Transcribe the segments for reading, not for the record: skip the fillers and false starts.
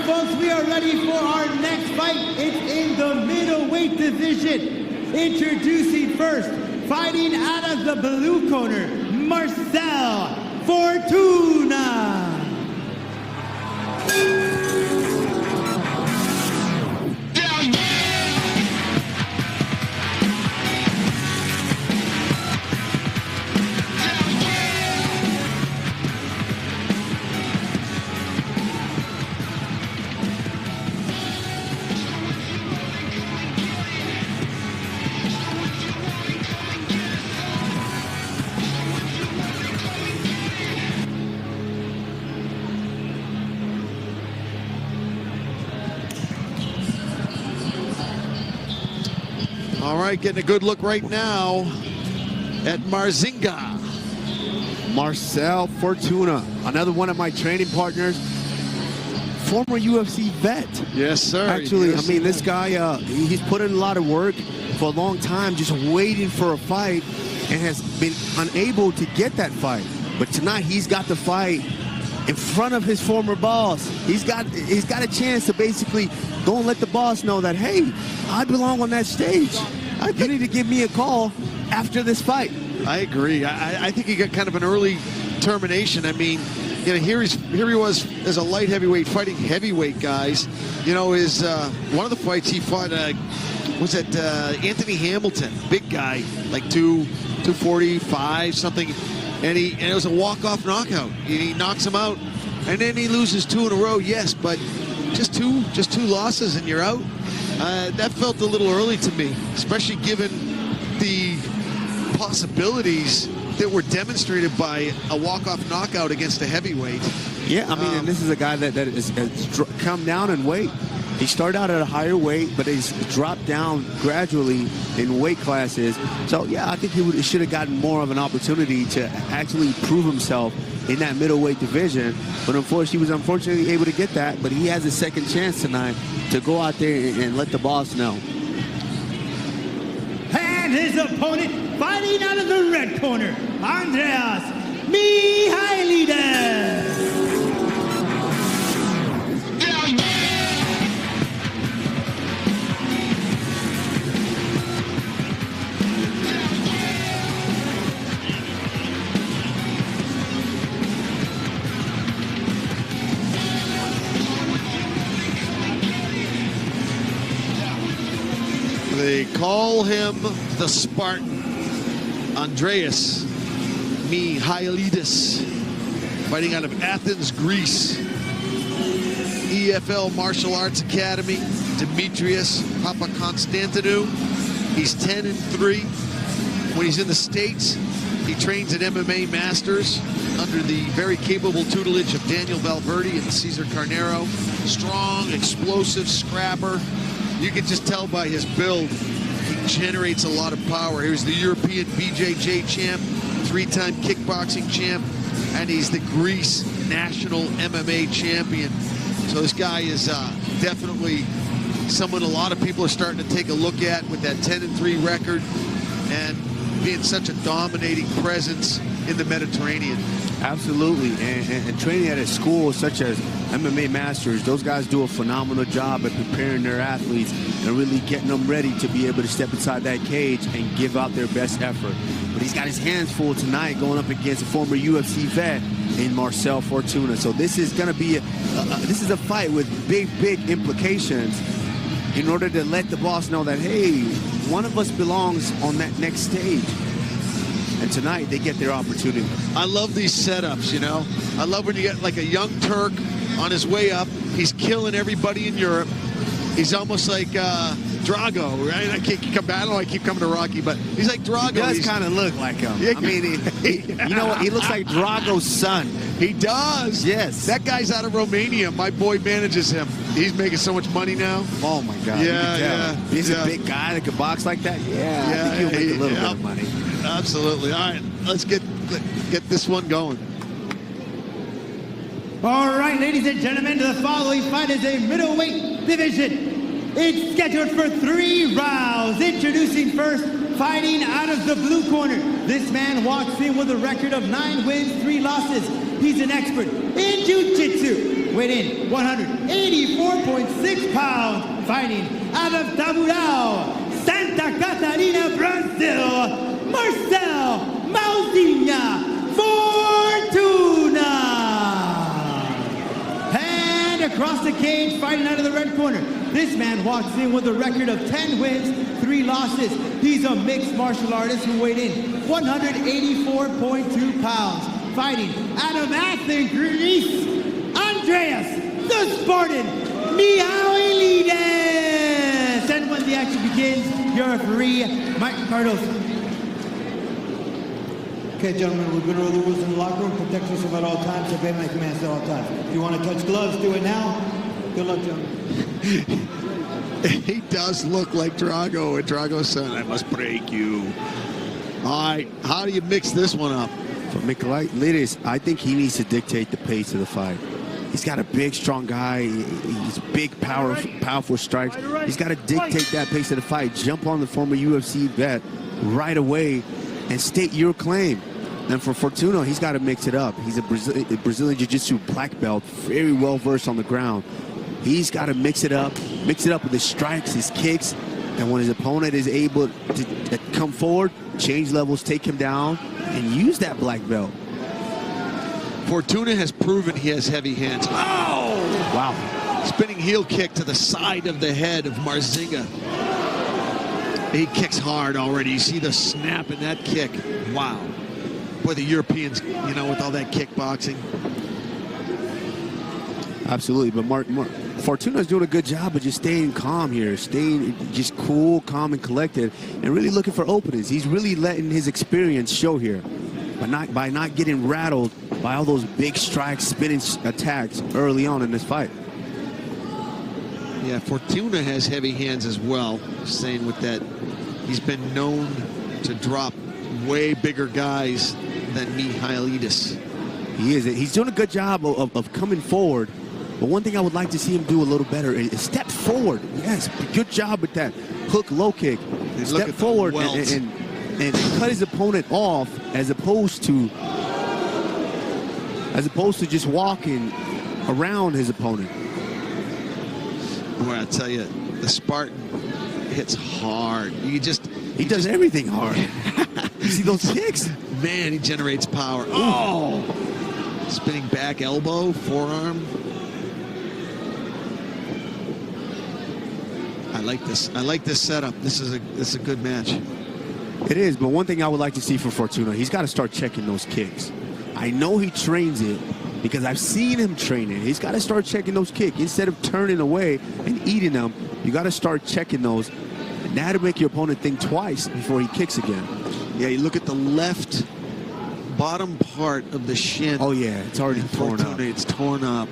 right, folks, we are ready for our next fight. It's in the middleweight division. Introducing first, fighting out of the blue corner, Marcel Fortuna. All right, getting a good look right now at Marzinga. Marcel Fortuna, another one of my training partners, former UFC vet. Yes, sir. Actually, yes, I mean, this guy, he's put in a lot of work for a long time, just waiting for a fight, and has been unable to get that fight. But tonight, he's got the fight in front of his former boss. He's got a chance to basically go and let the boss know that, hey, I belong on that stage. You need to give me a call after this fight. I agree. I think he got kind of an early termination. I mean, you know, here he was as a light heavyweight fighting heavyweight guys. You know, his one of the fights he fought was at Anthony Hamilton, big guy, like 245 something, and it was a walk-off knockout. He knocks him out, and then he loses 2 in a row. Yes, but just two losses and you're out. That felt a little early to me, especially given the possibilities that were demonstrated by a walk-off knockout against a heavyweight. Yeah, I mean, and this is a guy that has come down in weight. He started out at a higher weight, but he's dropped down gradually in weight classes. So, yeah, I think he should have gotten more of an opportunity to actually prove himself in that middleweight division. But unfortunately, he was unfortunately able to get that. But he has a second chance tonight to go out there and let the boss know. And his opponent, fighting out of the red corner, Andreas Michailidis. They call him the Spartan. Andreas Michailidis, fighting out of Athens, Greece. EFL Martial Arts Academy, Demetrius Papakonstantinou. He's 10-3. When he's in the States, he trains at MMA Masters under the very capable tutelage of Daniel Valverde and Cesar Carnero. Strong, explosive scrapper. You can just tell by his build, he generates a lot of power. He was the European BJJ champ, 3-time kickboxing champ, and he's the Greece national MMA champion. So this guy is definitely someone a lot of people are starting to take a look at with that 10-3 record and being such a dominating presence in the Mediterranean. Absolutely, and training at a school such as MMA Masters, those guys do a phenomenal job at preparing their athletes and really getting them ready to be able to step inside that cage and give out their best effort. But he's got his hands full tonight going up against a former UFC vet in Marcel Fortuna. So this is going to be this is a fight with big implications in order to let the boss know that, hey, one of us belongs on that next stage. And tonight, they get their opportunity. I love these setups, you know. I love when you get like a young Turk on his way up. He's killing everybody in Europe. He's almost like Drago, right? I keep coming to Rocky, but he's like Drago. He does kind of look like him. I mean, you know what? He looks like Drago's son. He does. Yes. That guy's out of Romania. My boy manages him. He's making so much money now. Oh, my God. Yeah. He's a big guy that can box like that. Yeah, I think he'll make a little bit of money. Absolutely. All right, let's get this one going. All right, ladies and gentlemen, the following fight is a middleweight division. It's scheduled for 3 rounds. Introducing first, fighting out of the blue corner. This man walks in with a record of 9 wins, 3 losses. He's an expert in jiu-jitsu, weight in 184.6 pounds, fighting out of Taburao, Santa Catarina, Brazil, Marcel Mauzinha Fortuna. And across the cage, fighting out of the red corner, this man walks in with a record of 10 wins, 3 losses. He's a mixed martial artist who weighed in 184.2 pounds, fighting out of Athens, Greece, Andreas, the Spartan, Michailidis. And when the action begins, your referee, Michailidis. Okay, gentlemen, we're going to know the rules in the locker room. Protect yourself at all times. Obey my commands at all times. If you want to touch gloves, do it now. Good luck, gentlemen. He does look like Drago, and Drago said, I must break you. All right, how do you mix this one up? For Michailidis, I think he needs to dictate the pace of the fight. He's got a big, strong guy. He's big, powerful strikes. He's got to dictate that pace of the fight. Jump on the former UFC vet right away and state your claim. And for Fortuna, he's got to mix it up. He's a Brazilian Jiu-Jitsu black belt, very well versed on the ground. He's got to mix it up with his strikes, his kicks, and when his opponent is able to come forward, change levels, take him down, and use that black belt. Fortuna has proven he has heavy hands. Oh! Wow. Spinning heel kick to the side of the head of Marzinga. He kicks hard already. You see the snap in that kick. Wow. Boy, the Europeans, you know, with all that kickboxing. Absolutely, but Fortuna's doing a good job of just staying calm here, staying just cool, calm, and collected, and really looking for openings. He's really letting his experience show here, by not getting rattled by all those big strikes, spinning attacks early on in this fight. Yeah, Fortuna has heavy hands as well. Saying with that, he's been known to drop way bigger guys than Michailidis. He is. He's doing a good job of coming forward. But one thing I would like to see him do a little better is step forward. Yes, good job with that hook low kick. Step forward and cut his opponent off as opposed to just walking around his opponent. Boy, I tell you, the Spartan hits hard. He does everything hard. You see those kicks? Man, he generates power. Oh! Spinning back elbow, forearm. I like this. I like this setup. This is a good match. It is, but one thing I would like to see for Fortuna, he's got to start checking those kicks. I know he trains it because I've seen him train it. He's got to start checking those kicks. Instead of turning away and eating them, you got to start checking those. And that'll make your opponent think twice before he kicks again. Yeah, you look at the left bottom part of the shin. Oh, yeah, it's already torn up. It's torn up.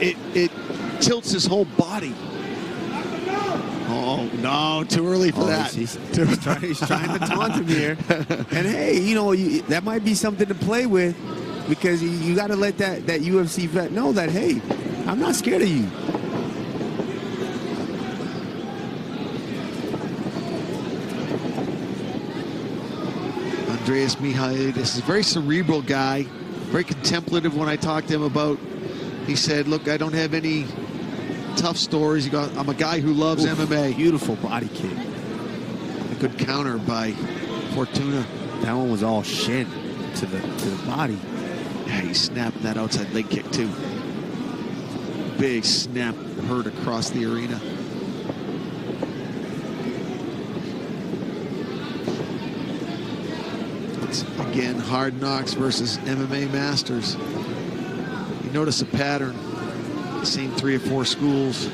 It tilts his whole body. Oh, no, too early for that. He's trying to taunt him here. And hey, you know, that might be something to play with because you got to let that UFC vet know that, hey, I'm not scared of you. Andreas Michailidis is a very cerebral guy, very contemplative. When I talked to him about, he said, look, I don't have any tough stories. I'm a guy who loves MMA. Beautiful body kick. A good counter by Fortuna. That one was all shin to the body. Yeah, he snapped that outside leg kick too. Big snap heard across the arena. It's again hard knocks versus MMA masters. You notice a pattern. Seen 3 or 4 schools.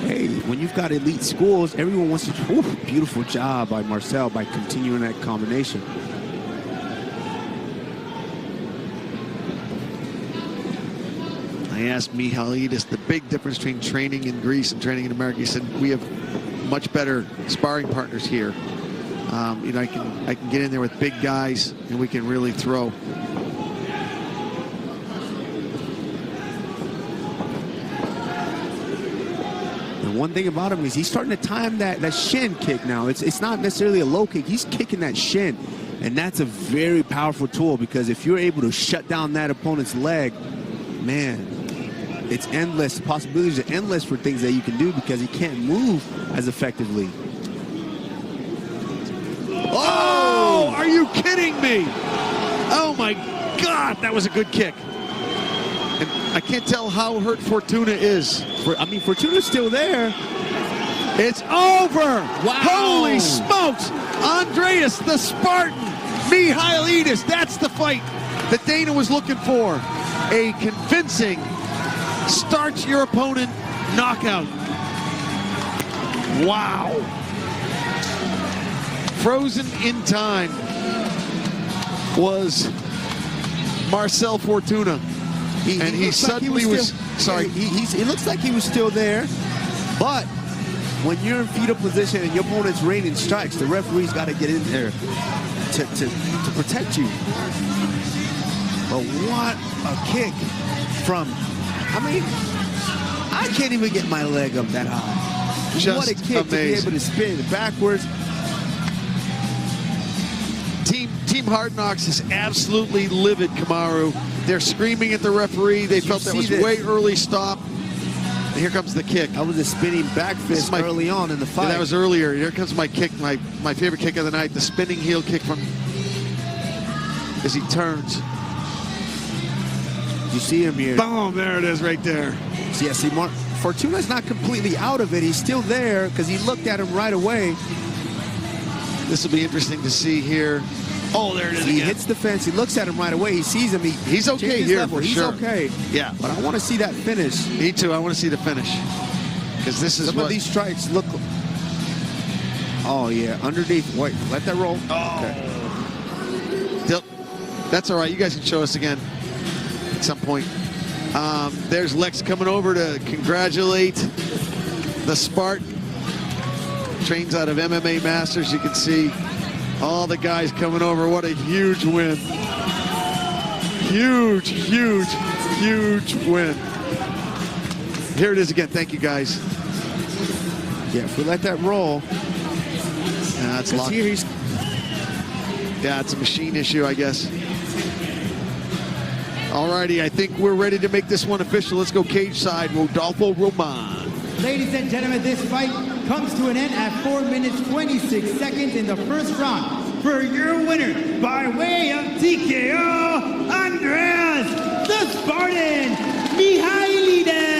Hey, when you've got elite schools, everyone wants to. Beautiful job by Marcel by continuing that combination. I asked Michailidis the big difference between training in Greece and training in America. He said we have much better sparring partners here. You know, I can get in there with big guys and we can really throw. And one thing about him is he's starting to time that shin kick now. It's not necessarily a low kick. He's kicking that shin. And that's a very powerful tool, because if you're able to shut down that opponent's leg, man, it's endless. The possibilities are endless for things that you can do, because he can't move as effectively. Oh, are you kidding me? Oh my God, that was a good kick. And I can't tell how hurt Fortuna is. Fortuna's still there. It's over. Wow. Holy smokes. Andreas, the Spartan. Michailidis. That's the fight that Dana was looking for. A convincing starch your opponent knockout. Wow. Frozen in time was Marcel Fortuna. He suddenly was sorry. It looks like he was still there, but when you're in fetal position and your opponent's raining strikes, the referee's got to get in there to protect you. But what a kick from, I can't even get my leg up that high. Just what a kick amazing. To be able to spin it backwards. Team Hard Knocks is absolutely livid, Kamaru. They're screaming at the referee. They felt that was way early stop. And here comes the kick. That was a spinning back fist early on in the fight. Yeah, that was earlier. Here comes my kick, my favorite kick of the night, the spinning heel kick from as he turns. You see him here. Boom, there it is right there. So, yeah, see, Fortuna's not completely out of it. He's still there because he looked at him right away. This will be interesting to see here. Oh, there it is. He hits the fence. He looks at him right away. He sees him. He's okay here for sure. He's okay. Yeah. But I want to see that finish. Me too. I want to see the finish. Because this is Some of these strikes look... Oh, yeah. Underneath. Wait, let that roll. Oh. Okay. That's all right. You guys can show us again at some point. There's Lex coming over to congratulate the Spartan. Trains out of MMA Masters. You can see all the guys coming over. What a huge win. Huge, huge, huge win. Here it is again. Thank you, guys. Yeah, if we let that roll. It's locked. Yeah, it's a machine issue, I guess. Alrighty, I think we're ready to make this one official. Let's go cage side. Rodolfo Roman. Ladies and gentlemen, this fight comes to an end at 4 minutes 26 seconds in the first round. For your winner, by way of TKO, Andreas, the Spartan, Michailidis.